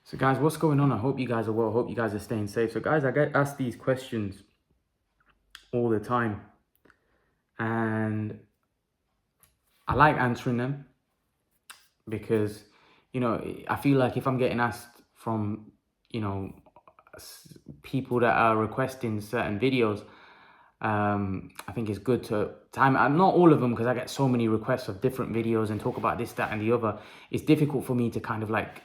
So guys, what's going on? I hope you guys are well. I hope you guys are staying safe. So guys, I get asked these questions all the time and I like answering them because, I feel like if I'm getting asked from, people that are requesting certain videos, I think it's good to time. Not all of them, because I get so many requests of different videos and talk about this, that, and the other. It's difficult for me to kind of like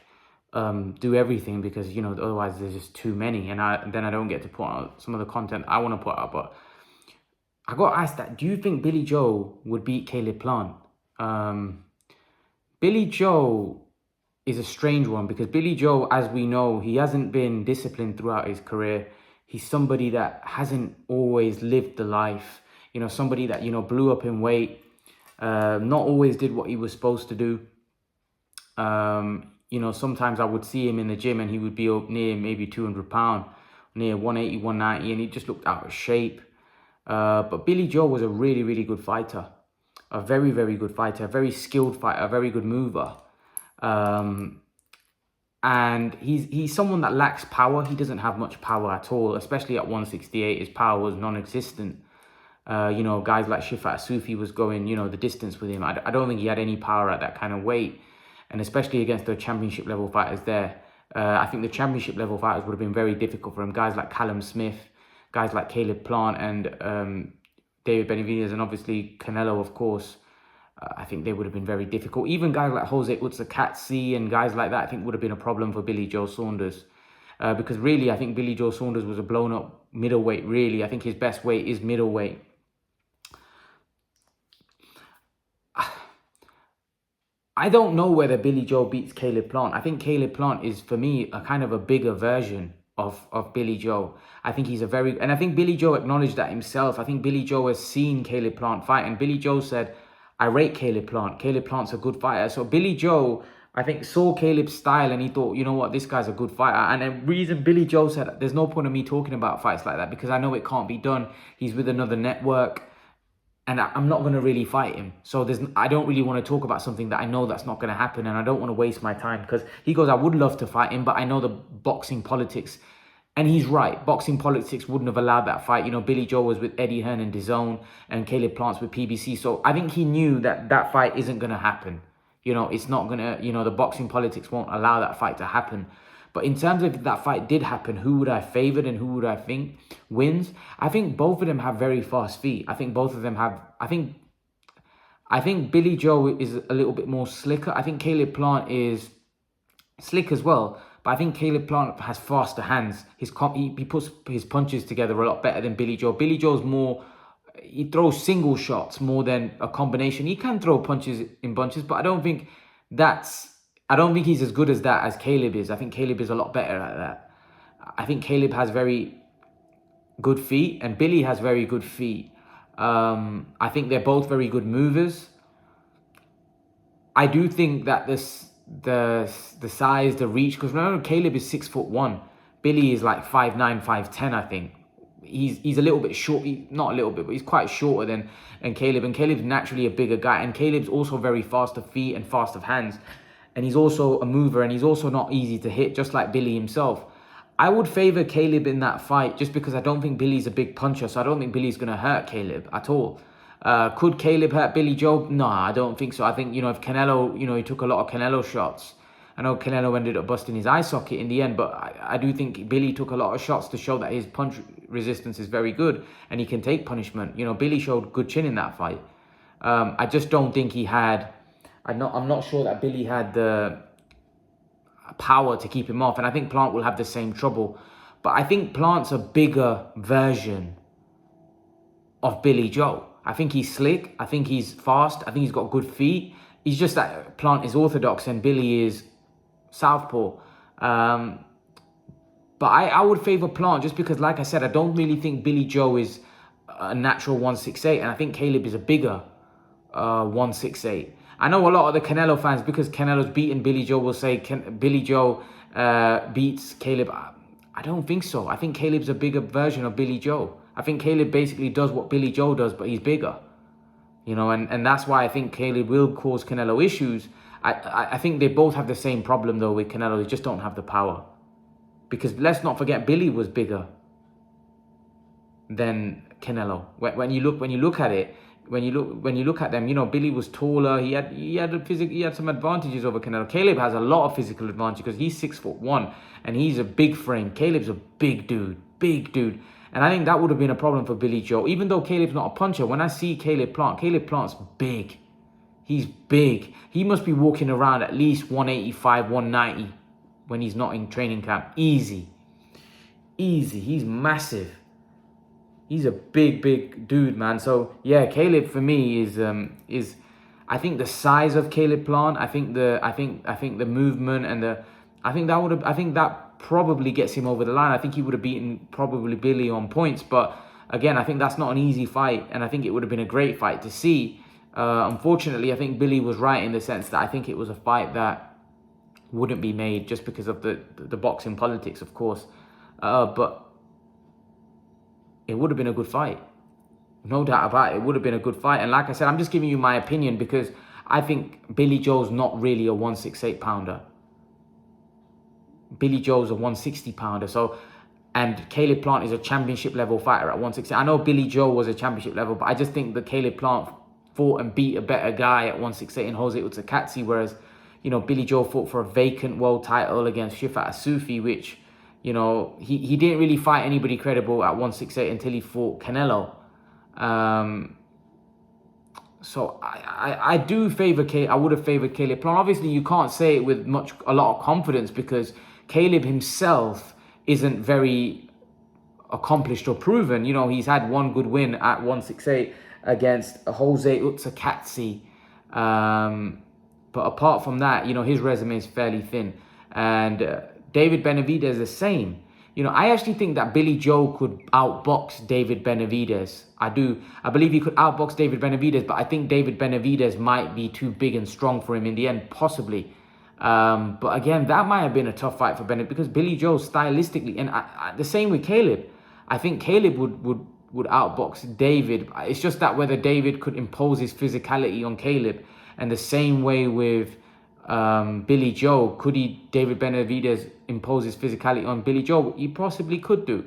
do everything because otherwise there's just too many, and then I don't get to put out some of the content I want to put out. But I got asked that, do you think Billy Joe would beat Caleb Plant? Billy Joe is a strange one because Billy Joe, as we know, he hasn't been disciplined throughout his career. He's somebody that hasn't always lived the life. Somebody that, blew up in weight, not always did what he was supposed to do. Sometimes I would see him in the gym and he would be up near maybe 200 pounds, near 180, 190, and he just looked out of shape. But Billy Joe was a really, really good fighter. A very, very good fighter, a very skilled fighter, a very good mover. And he's someone that lacks power. He doesn't have much power at all, especially at 168. His power was non-existent. Guys like Shifat Sufi was going, the distance with him. I don't think he had any power at that kind of weight. And especially against the championship level fighters there. I think the championship level fighters would have been very difficult for him. Guys like Callum Smith, guys like Caleb Plant and David Benavidez, and obviously Canelo, of course. I think they would have been very difficult. Even guys like Jose Utsakatsi and guys like that, I think would have been a problem for Billy Joe Saunders. Because really, I think Billy Joe Saunders was a blown up middleweight, really. I think his best weight is middleweight. I don't know whether Billy Joe beats Caleb Plant. I think Caleb Plant is, for me, a kind of a bigger version of Billy Joe. I think he's and I think Billy Joe acknowledged that himself. I think Billy Joe has seen Caleb Plant fight, and Billy Joe said, I rate Caleb Plant. Caleb Plant's a good fighter. So Billy Joe, I think, saw Caleb's style and he thought, you know what, this guy's a good fighter. And the reason Billy Joe said, there's no point of me talking about fights like that because I know it can't be done. He's with another network. And I'm not going to really fight him. So I don't really want to talk about something that I know that's not going to happen. And I don't want to waste my time. Because he goes, I would love to fight him, but I know the boxing politics. And he's right. Boxing politics wouldn't have allowed that fight. Billy Joe was with Eddie Hearn and DAZN. And Caleb Plant's with PBC. So I think he knew that that fight isn't going to happen. It's not going to, the boxing politics won't allow that fight to happen. But in terms of if that fight did happen, who would I favor and who would I think wins? I think both of them have very fast feet. I think both of them have... I think Billy Joe is a little bit more slicker. I think Caleb Plant is slick as well. But I think Caleb Plant has faster hands. He puts his punches together a lot better than Billy Joe. Billy Joe's more... He throws single shots more than a combination. He can throw punches in bunches, but I don't think he's as good as that as Caleb is. I think Caleb is a lot better at that. I think Caleb has very good feet and Billy has very good feet. I think they're both very good movers. I do think that the size, the reach, because remember Caleb is 6'1". Billy is like 5'9", 5'10", I think. He's a little bit short, not a little bit, but he's quite shorter than Caleb. And Caleb's naturally a bigger guy. And Caleb's also very fast of feet and fast of hands. And he's also a mover, and he's also not easy to hit, just like Billy himself. I would favor Caleb in that fight just because I don't think Billy's a big puncher, so I don't think Billy's going to hurt Caleb at all. Could Caleb hurt Billy Joe? No, I don't think so. I think, if Canelo, he took a lot of Canelo shots. I know Canelo ended up busting his eye socket in the end, but I do think Billy took a lot of shots to show that his punch resistance is very good and he can take punishment. Billy showed good chin in that fight. I just don't think he had... I'm not sure that Billy had the power to keep him off. And I think Plant will have the same trouble. But I think Plant's a bigger version of Billy Joe. I think he's slick. I think he's fast. I think he's got good feet. He's just that Plant is orthodox and Billy is southpaw. But I would favor Plant just because, like I said, I don't really think Billy Joe is a natural 168. And I think Caleb is a bigger 168. I know a lot of the Canelo fans, because Canelo's beaten Billy Joe, will say Billy Joe beats Caleb. I don't think so. I think Caleb's a bigger version of Billy Joe. I think Caleb basically does what Billy Joe does, but he's bigger. And that's why I think Caleb will cause Canelo issues. I think they both have the same problem though with Canelo. They just don't have the power. Because let's not forget, Billy was bigger than Canelo. When you look at it, when you look at them, you know, Billy was taller. He had some advantages over Canelo. Caleb has a lot of physical advantage because he's 6'1" and he's a big frame. Caleb's a big dude. And I think that would have been a problem for Billy Joe. Even though Caleb's not a puncher, when I see Caleb Plant's big. He's big. He must be walking around at least 185, 190 when he's not in training camp. Easy. He's massive. He's a big dude, man. So yeah, Caleb for me is I think the size of Caleb Plant. I think the movement and I think that probably gets him over the line. I think he would have beaten probably Billy on points, but again, I think that's not an easy fight, and I think it would have been a great fight to see. Unfortunately, I think Billy was right in the sense that I think it was a fight that wouldn't be made just because of the boxing politics, of course. But it would have been a good fight. No doubt about it. It would have been a good fight. And like I said, I'm just giving you my opinion because I think Billy Joe's not really a 168 pounder. Billy Joe's a 160 pounder. So, and Caleb Plant is a championship level fighter at 160. I know Billy Joe was a championship level, but I just think that Caleb Plant fought and beat a better guy at 168 in Jose Utakatsi, whereas, you know, Billy Joe fought for a vacant world title against Shifat Asufi, which, you know, he didn't really fight anybody credible at 168 until he fought Canelo. So I do favor I would have favored Caleb Plant. Obviously, you can't say it with a lot of confidence because Caleb himself isn't very accomplished or proven. You know, he's had one good win at 168 against Jose Utakatsi. But apart from that, you know, his resume is fairly thin. And David Benavidez the same. You know, I actually think that Billy Joe could outbox David Benavidez. I do. I believe he could outbox David Benavidez, but I think David Benavidez might be too big and strong for him in the end, possibly. But again, that might have been a tough fight for Benavidez because Billy Joe stylistically, and the same with Caleb. I think Caleb would outbox David. It's just that whether David could impose his physicality on Caleb, and the same way with Billy Joe, could David Benavidez impose his physicality on Billy Joe? He possibly could do.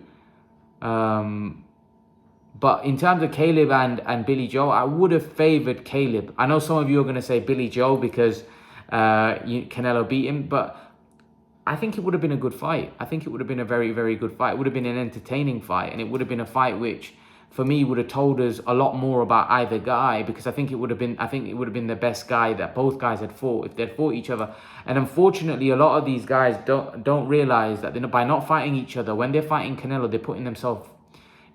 But in terms of Caleb and Billy Joe, I would have favored Caleb. I know some of you are going to say Billy Joe because Canelo beat him, but I think it would have been a good fight. I think it would have been a very, very good fight. It would have been an entertaining fight, and it would have been a fight which, for me, would have told us a lot more about either guy, because I think it would have been the best guy that both guys had fought if they'd fought each other. And unfortunately, a lot of these guys don't realize that by not fighting each other, when they're fighting Canelo, they're putting themselves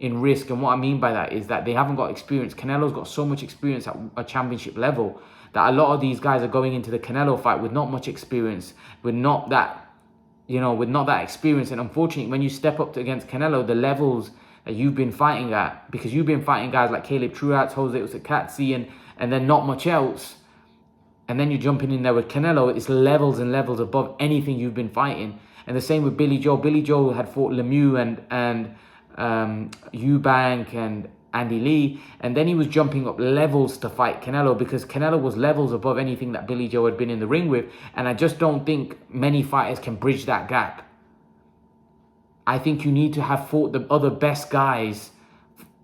in risk. And what I mean by that is that they haven't got experience. Canelo's got so much experience at a championship level that a lot of these guys are going into the Canelo fight with not much experience, with not that experience. And unfortunately, when you step up against Canelo, the levels that you've been fighting at, because you've been fighting guys like Caleb Truax, Jose Utakatsi, and then not much else, and then you're jumping in there with Canelo, it's levels and levels above anything you've been fighting. And the same with Billy Joe. Billy Joe had fought Lemieux and Eubank and Andy Lee, and then he was jumping up levels to fight Canelo, because Canelo was levels above anything that Billy Joe had been in the ring with. And I just don't think many fighters can bridge that gap. I think you need to have fought the other best guys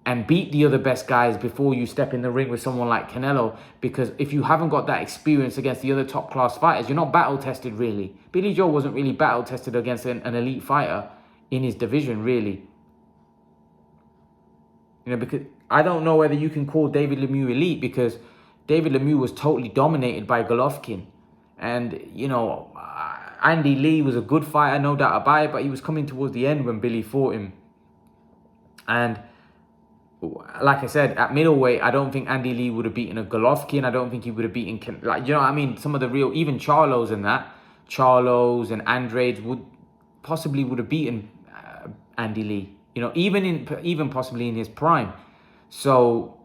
and beat the other best guys before you step in the ring with someone like Canelo. Because if you haven't got that experience against the other top class fighters, you're not battle tested really. Billy Joe wasn't really battle tested against an elite fighter in his division really. You know, because I don't know whether you can call David Lemieux elite, because David Lemieux was totally dominated by Golovkin. And, you know, Andy Lee was a good fighter, no doubt about it, but he was coming towards the end when Billy fought him. And like I said, at middleweight, I don't think Andy Lee would have beaten a Golovkin. I don't think he would have beaten, like, you know what I mean? Some of the real, even Charlos and Andrade would have beaten Andy Lee. You know, even possibly in his prime. So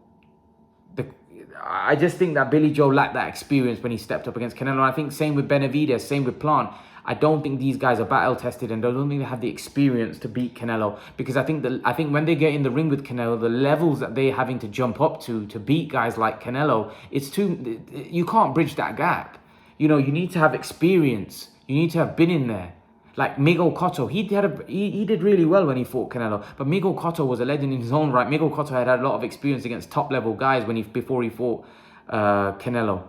I just think that Billy Joe lacked that experience when he stepped up against Canelo. And I think same with Benavidez, same with Plant. I don't think these guys are battle tested, and I don't think they have the experience to beat Canelo, because I think when they get in the ring with Canelo, the levels that they're having to jump up to beat guys like Canelo, you can't bridge that gap. you know, you need to have experience. You need to have been in there. Like Miguel Cotto, he did really well when he fought Canelo. But Miguel Cotto was a legend in his own right. Miguel Cotto had a lot of experience against top level guys before he fought Canelo.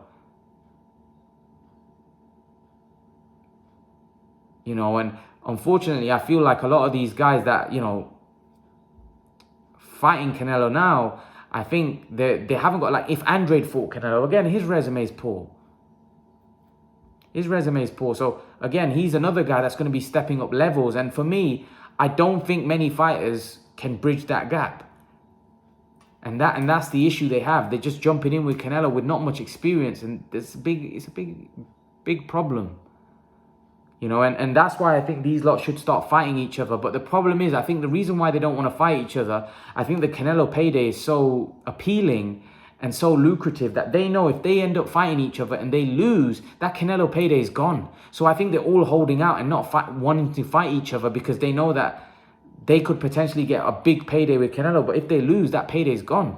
You know, and unfortunately, I feel like a lot of these guys that, you know, fighting Canelo now, I think they haven't got, like, if Andrade fought Canelo, again, his resume is poor. His resume is poor. So, again, he's another guy that's going to be stepping up levels. And for me, I don't think many fighters can bridge that gap. And that's the issue they have. They're just jumping in with Canelo with not much experience. And it's a big problem. You know, and that's why I think these lot should start fighting each other. But the problem is, I think the reason why they don't want to fight each other, I think the Canelo payday is so appealing and so lucrative that they know if they end up fighting each other and they lose, that Canelo payday is gone. So I think they're all holding out and not wanting to fight each other because they know that they could potentially get a big payday with Canelo. But if they lose, that payday is gone.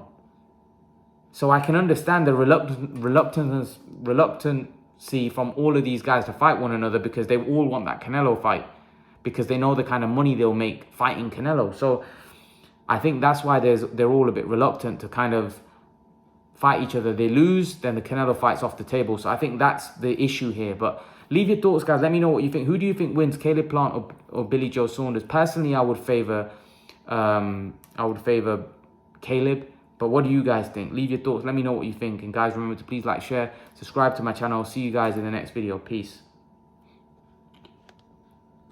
So I can understand the reluctancy from all of these guys to fight one another because they all want that Canelo fight because they know the kind of money they'll make fighting Canelo. So I think that's why they're all a bit reluctant to kind of fight each other. They lose, then the Canelo fight's off the table. So I think that's the issue here. But leave your thoughts, guys. Let me know what you think. Who do you think wins, Caleb Plant or Billy Joe Saunders? Personally, I would favor Caleb. But what do you guys think? Leave your thoughts. Let me know what you think. And guys, remember to please like, share, subscribe to my channel. See you guys in the next video. Peace.